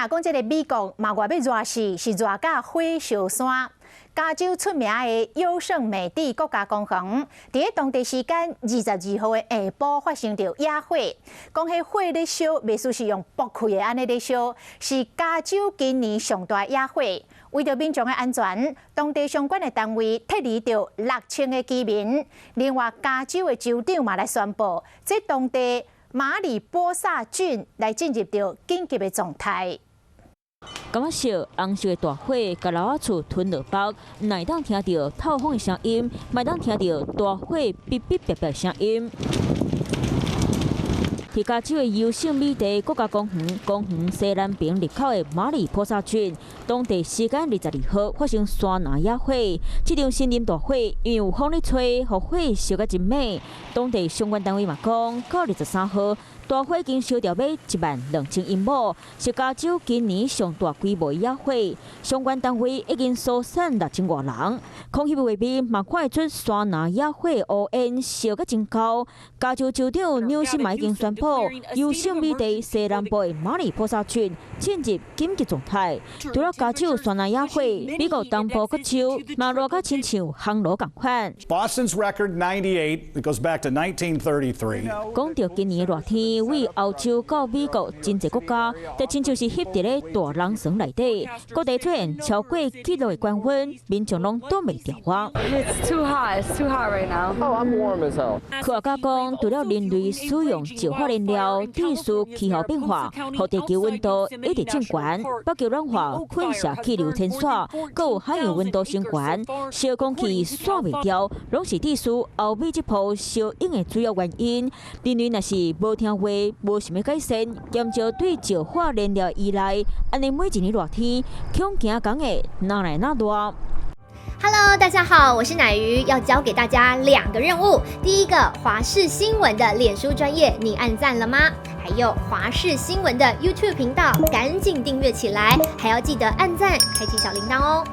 若讲这个美国嘛外要热死，是热甲火烧山。加州出名的优胜美地国家公园，伫当地时间22号的下晡发生着野火。讲迄火咧烧，袂输是用爆开的安尼咧烧，是加州今年上大野火。为着民众的安全，当地相关的单位撤离着6000个居民。另外，加州的州长嘛来宣布，即当地马里波萨郡来进入着紧急的状态。 感觉烧红色的大火，甲楼仔厝吞落北，唔会当听到透风的声音，袂当听到大火哔哔哔哔声音。伫加州的优胜美地国家公园西南边入口的马里波萨郡，当地时间22号发生山林野火。这场森林大火因为有风咧吹，互火烧甲真美。当地相关单位嘛讲，到23号。 大火已经烧掉要12000英亩，是加州今年上大规模野火。相关单位已经疏散6000多人。空气卫兵嘛看会出山林野火的乌烟烧甲真高。加州州长纽森嘛已经宣布，优胜美地西南部的马里波萨郡进入紧急状态。除了加州山林野火，美国东部各州嘛热甲亲像烘炉共款。Boston's record 98. It goes back to 1933. 讲到今年的热天。 为欧洲到美国真侪国家，就亲像是翕伫咧大冷霜内底，各地出现超过纪录的高温，民众拢挡袂住我。It's too hot. It's too hot right now. Oh, I'm warm as hell. 科学家讲，除了人类使用石化燃料，致使气候变化，和地球温度一直增悬，北极暖化、喷射气流天煞，搁有海洋温度升悬，烧空气散袂掉，拢是致使欧美这波烧影的主要原因。人类若是无听话。 无想要改善，减少对石化燃料依赖，安尼每一年热天，恐惊讲的哪来哪热。Hello， 大家好，我是乃瑜，要教给大家2个任务。第一个，华视新闻的脸书专页，你按赞了吗？还有华视新闻的 YouTube 频道，赶紧订阅起来，还要记得按赞，开启小铃铛哦。